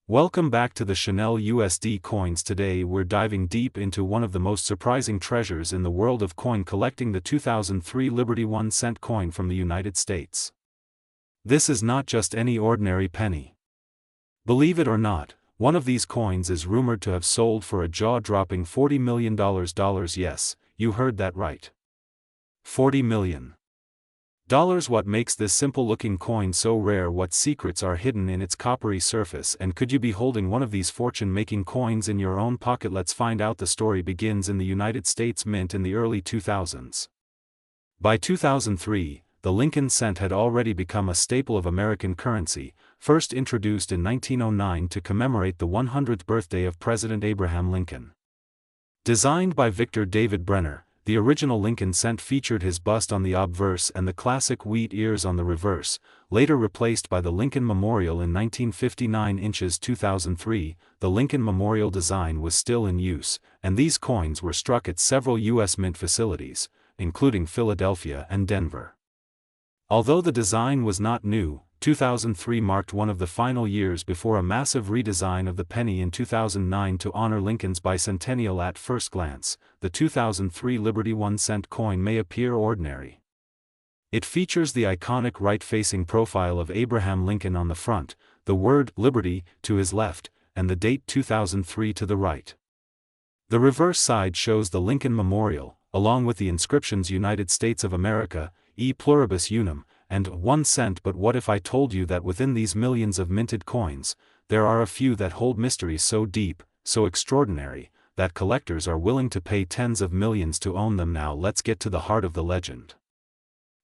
Welcome back to the Chanel USD Coins. Today we're diving deep into one of the most surprising treasures in the world of coin collecting, the 2003 Liberty 1-cent coin from the United States. This is not just any ordinary penny. Believe it or not, one of these coins is rumored to have sold for a jaw-dropping $40 million. Yes, you heard that right. $40 million. What makes this simple-looking coin so rare? What secrets are hidden in its coppery surface? And could you be holding one of these fortune-making coins in your own pocket? Let's find out. The story begins in the United States Mint in the early 2000s. By 2003, the Lincoln cent had already become a staple of American currency, first introduced in 1909 to commemorate the 100th birthday of President Abraham Lincoln. Designed by Victor David Brenner, the original Lincoln cent featured his bust on the obverse and the classic wheat ears on the reverse, later replaced by the Lincoln Memorial in 1959. 2003, the Lincoln Memorial design was still in use, and these coins were struck at several U.S. mint facilities, including Philadelphia and Denver. Although the design was not new, 2003 marked one of the final years before a massive redesign of the penny in 2009 to honor Lincoln's bicentennial. At first glance, the 2003 Liberty 1-cent coin may appear ordinary. It features the iconic right-facing profile of Abraham Lincoln on the front, the word "Liberty" to his left, and the date 2003 to the right. The reverse side shows the Lincoln Memorial, along with the inscriptions "United States of America, E pluribus unum," and 1 cent. But what if I told you that within these millions of minted coins, there are a few that hold mysteries so deep, so extraordinary, that collectors are willing to pay tens of millions to own them? Now let's get to the heart of the legend.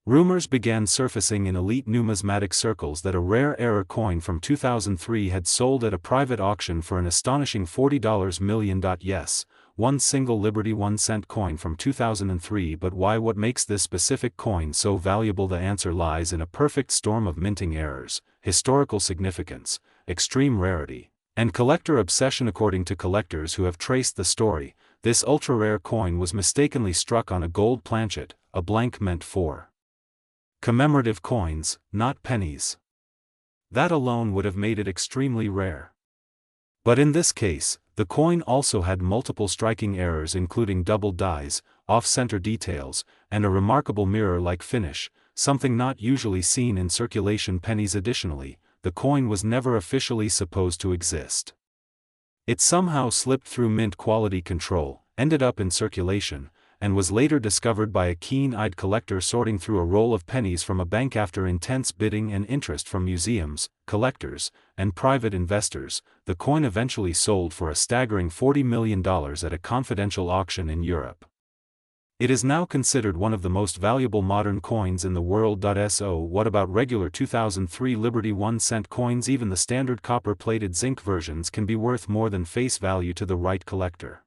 Rumors began surfacing in elite numismatic circles that a rare error coin from 2003 had sold at a private auction for an astonishing $40 million. Yes, one single Liberty 1-cent coin from 2003. But why? What makes this specific coin so valuable? The answer lies in a perfect storm of minting errors, historical significance, extreme rarity, and collector obsession. According to collectors who have traced the story, this ultra-rare coin was mistakenly struck on a gold planchet, a blank meant for commemorative coins, not pennies. That alone would have made it extremely rare. But in this case, the coin also had multiple striking errors, including double dies, off-center details, and a remarkable mirror-like finish, something not usually seen in circulation pennies. Additionally, the coin was never officially supposed to exist. It somehow slipped through mint quality control, ended up in circulation, and was later discovered by a keen-eyed collector sorting through a roll of pennies from a bank. After intense bidding and interest from museums, collectors, and private investors, the coin eventually sold for a staggering $40 million at a confidential auction in Europe. It is now considered one of the most valuable modern coins in the world. So what about regular 2003 Liberty 1-cent coins? Even the standard copper-plated zinc versions can be worth more than face value to the right collector.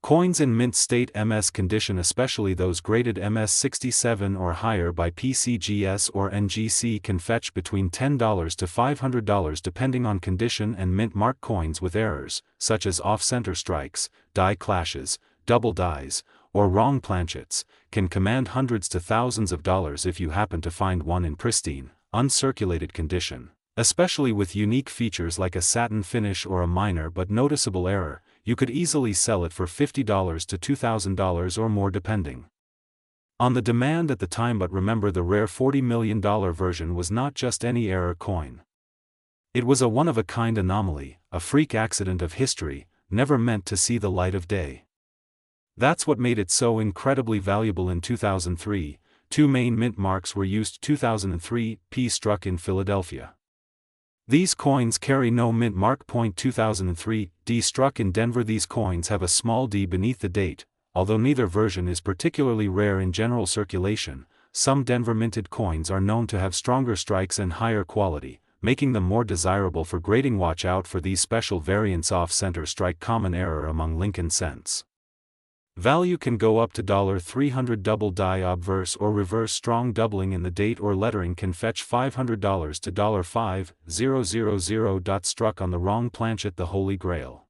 Coins in mint state MS condition, especially those graded MS 67 or higher by PCGS or NGC, can fetch between $10 to $500 depending on condition, and mint mark coins with errors, such as off-center strikes, die clashes, double dies, or wrong planchets, can command hundreds to thousands of dollars if you happen to find one in pristine, uncirculated condition. Especially with unique features like a satin finish or a minor but noticeable error, you could easily sell it for $50 to $2,000 or more depending on the demand at the time. But remember, the rare $40 million version was not just any error coin. It was a one-of-a-kind anomaly, a freak accident of history, never meant to see the light of day. That's what made it so incredibly valuable. In 2003, two main mint marks were used. 2003 P struck in Philadelphia. These coins carry no mint mark. 2003 D struck in Denver. These coins have a small d beneath the date. Although neither version is particularly rare in general circulation, some Denver minted coins are known to have stronger strikes and higher quality, making them more desirable for grading. Watch out for these special variants. Off-center strike, common error among Lincoln cents. Value can go up to $300. Double die obverse or reverse strong doubling in the date or lettering can fetch $500 to $5,000. Struck on the wrong planchet, the holy grail.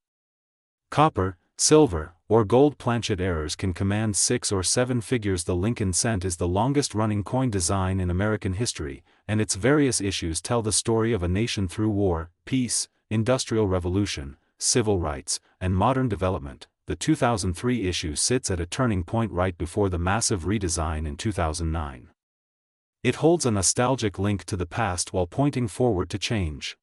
Copper, silver, or gold planchet errors can command 6 or 7 figures. The Lincoln cent is the longest-running coin design in American history, and its various issues tell the story of a nation through war, peace, industrial revolution, civil rights, and modern development, the 2003 issue sits at a turning point right before the massive redesign in 2009. It holds a nostalgic link to the past while pointing forward to change.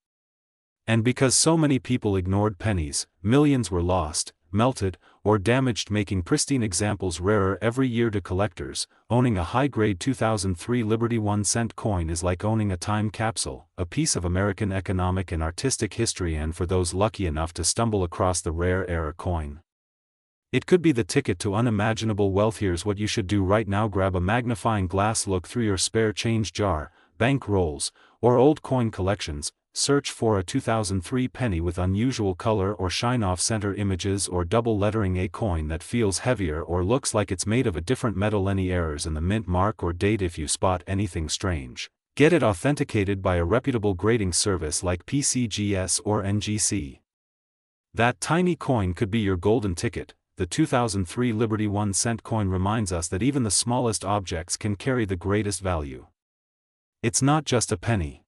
And because so many people ignored pennies, millions were lost, melted, or damaged, making pristine examples rarer every year to collectors. Owning a high-grade 2003 Liberty 1-cent coin is like owning a time capsule, a piece of American economic and artistic history, and for those lucky enough to stumble across the rare era coin, it could be the ticket to unimaginable wealth. Here's what you should do right now: grab a magnifying glass, look through your spare change jar, bank rolls, or old coin collections. Search for a 2003 penny with unusual color or shine off-center images or double lettering, a coin that feels heavier or looks like it's made of a different metal. Any errors in the mint mark or date? If you spot anything strange, get it authenticated by a reputable grading service like PCGS or NGC. That tiny coin could be your golden ticket. The 2003 Liberty 1-cent coin reminds us that even the smallest objects can carry the greatest value. It's not just a penny.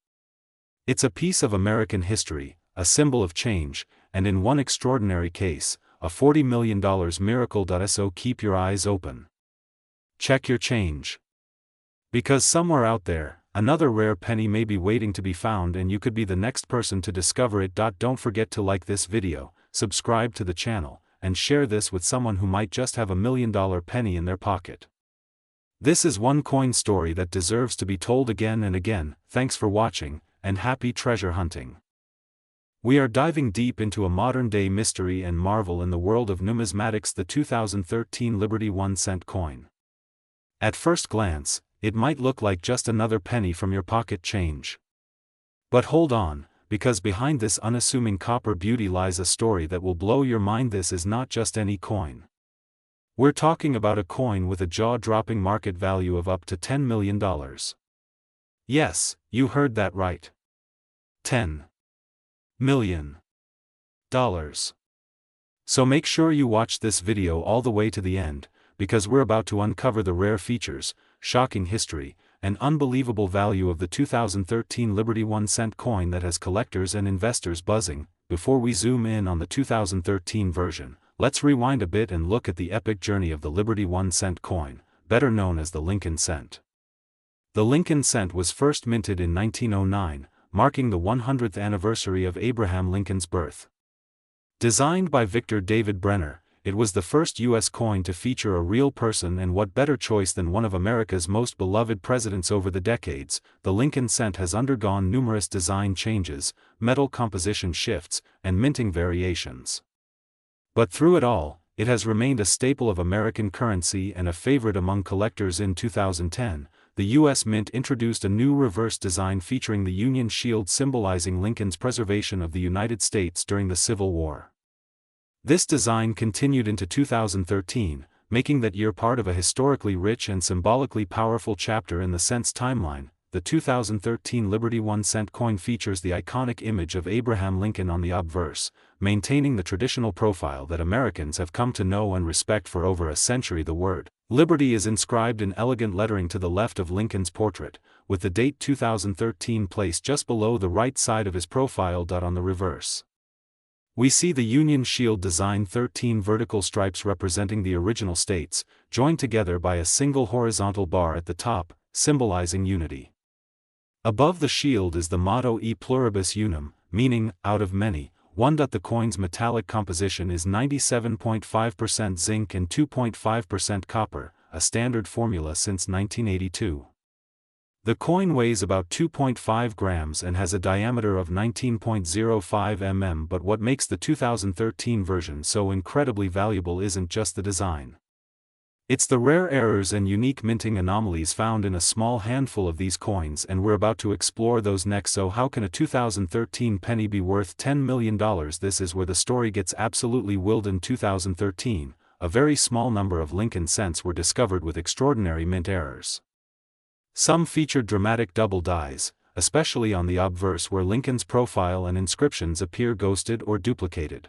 It's a piece of American history, a symbol of change, and in one extraordinary case, a $40 million miracle. So keep your eyes open. Check your change. Because somewhere out there, another rare penny may be waiting to be found, and you could be the next person to discover it. Don't forget to like this video, subscribe to the channel, and share this with someone who might just have $1 million penny in their pocket. This is one coin story that deserves to be told again and again. Thanks for watching, and happy treasure hunting. We are diving deep into a modern-day mystery and marvel in the world of numismatics, the 2013 Liberty 1-cent coin. At first glance, it might look like just another penny from your pocket change. But hold on, because behind this unassuming copper beauty lies a story that will blow your mind. This is not just any coin. We're talking about a coin with a jaw-dropping market value of up to $10 million. Yes, you heard that right. $10 million. So make sure you watch this video all the way to the end, because we're about to uncover the rare features, shocking history, and unbelievable value of the 2013 Liberty 1-cent coin that has collectors and investors buzzing. Before we zoom in on the 2013 version, let's rewind a bit and look at the epic journey of the Liberty 1-cent coin, better known as the Lincoln cent. The Lincoln cent was first minted in 1909, marking the 100th anniversary of Abraham Lincoln's birth. Designed by Victor David Brenner, it was the first U.S. coin to feature a real person, and what better choice than one of America's most beloved presidents. Over the decades, the Lincoln cent has undergone numerous design changes, metal composition shifts, and minting variations. But through it all, it has remained a staple of American currency and a favorite among collectors. In 2010, the U.S. Mint introduced a new reverse design featuring the Union Shield, symbolizing Lincoln's preservation of the United States during the Civil War. This design continued into 2013, making that year part of a historically rich and symbolically powerful chapter in the cent's timeline. The 2013 Liberty 1-cent coin features the iconic image of Abraham Lincoln on the obverse, maintaining the traditional profile that Americans have come to know and respect for over a century. The word Liberty is inscribed in elegant lettering to the left of Lincoln's portrait, with the date 2013 placed just below the right side of his profile. On the reverse, we see the Union Shield design, 13 vertical stripes representing the original states, joined together by a single horizontal bar at the top, symbolizing unity. Above the shield is the motto E pluribus unum, meaning, out of many, one. The coin's metallic composition is 97.5% zinc and 2.5% copper, a standard formula since 1982. The coin weighs about 2.5 grams and has a diameter of 19.05 mm. But what makes the 2013 version so incredibly valuable isn't just the design. It's the rare errors and unique minting anomalies found in a small handful of these coins, and we're about to explore those next. So how can a 2013 penny be worth $10 million? This is where the story gets absolutely wild. In 2013, a very small number of Lincoln cents were discovered with extraordinary mint errors. Some featured dramatic double dies, especially on the obverse where Lincoln's profile and inscriptions appear ghosted or duplicated.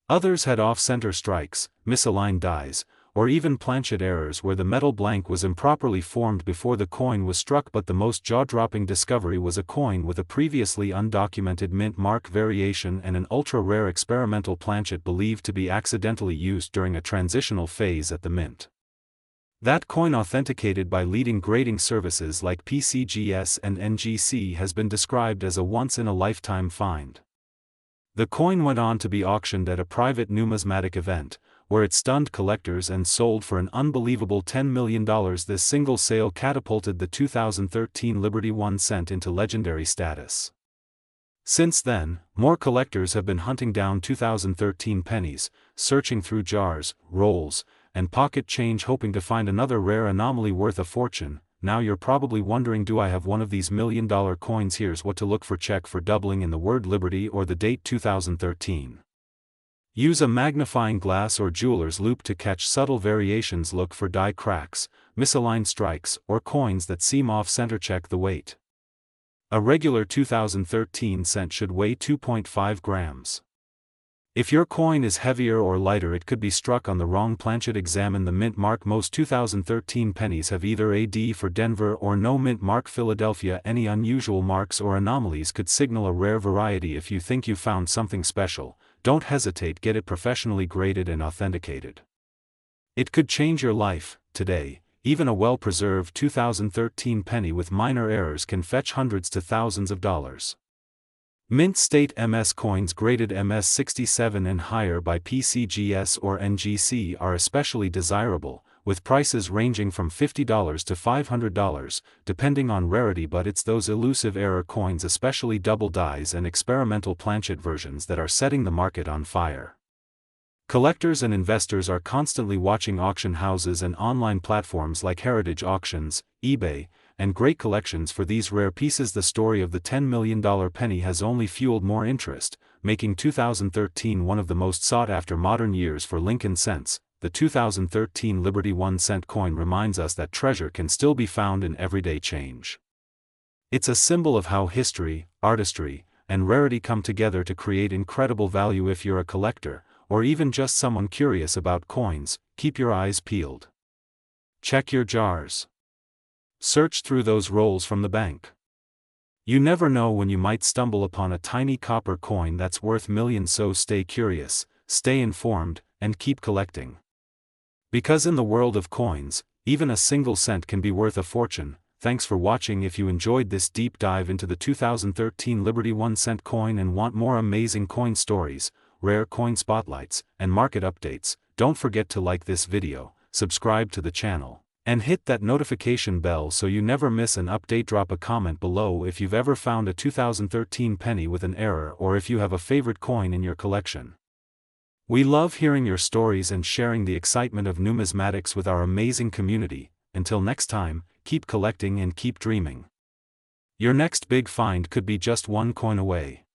Others had off-center strikes, misaligned dies, or even planchet errors where the metal blank was improperly formed before the coin was struck. But the most jaw-dropping discovery was a coin with a previously undocumented mint mark variation and an ultra-rare experimental planchet believed to be accidentally used during a transitional phase at the mint. That coin, authenticated by leading grading services like PCGS and NGC, has been described as a once-in-a-lifetime find. The coin went on to be auctioned at a private numismatic event, where it stunned collectors and sold for an unbelievable $10 million. This single sale catapulted the 2013 Liberty 1 cent into legendary status. Since then, more collectors have been hunting down 2013 pennies, searching through jars, rolls, and pocket change hoping to find another rare anomaly worth a fortune. Now you're probably wondering, do I have one of these $1 million coins? Here's what to look for. Check for doubling in the word Liberty or the date 2013. Use a magnifying glass or jeweler's loupe to catch subtle variations. Look for die cracks, misaligned strikes, or coins that seem off-center. Check the weight. A regular 2013 cent should weigh 2.5 grams. If your coin is heavier or lighter, it could be struck on the wrong planchet. Examine the mint mark. Most 2013 pennies have either a D for Denver or no mint mark Philadelphia. Any unusual marks or anomalies could signal a rare variety. If you think you found something special, don't hesitate. Get it professionally graded and authenticated. It could change your life. Today, even a well-preserved 2013 penny with minor errors can fetch hundreds to thousands of dollars. Mint State MS coins graded MS 67 and higher by PCGS or NGC are especially desirable, with prices ranging from $50 to $500, depending on rarity. But it's those elusive error coins, especially double dies and experimental planchet versions, that are setting the market on fire. Collectors and investors are constantly watching auction houses and online platforms like Heritage Auctions, eBay, and great collections for these rare pieces. The story of the $10 million penny has only fueled more interest, making 2013 one of the most sought-after modern years for Lincoln cents. The 2013 Liberty 1 cent coin reminds us that treasure can still be found in everyday change. It's a symbol of how history, artistry, and rarity come together to create incredible value. If you're a collector, or even just someone curious about coins, keep your eyes peeled. Check your jars. Search through those rolls from the bank. You never know when you might stumble upon a tiny copper coin that's worth millions. So stay curious, stay informed, and keep collecting. Because in the world of coins, even a single cent can be worth a fortune. Thanks for watching. If you enjoyed this deep dive into the 2013 Liberty 1 cent coin and want more amazing coin stories, rare coin spotlights, and market updates, don't forget to like this video, subscribe to the channel, and hit that notification bell so you never miss an update. Drop a comment below if you've ever found a 2013 penny with an error, or if you have a favorite coin in your collection. We love hearing your stories and sharing the excitement of numismatics with our amazing community. Until next time, keep collecting and keep dreaming. Your next big find could be just one coin away.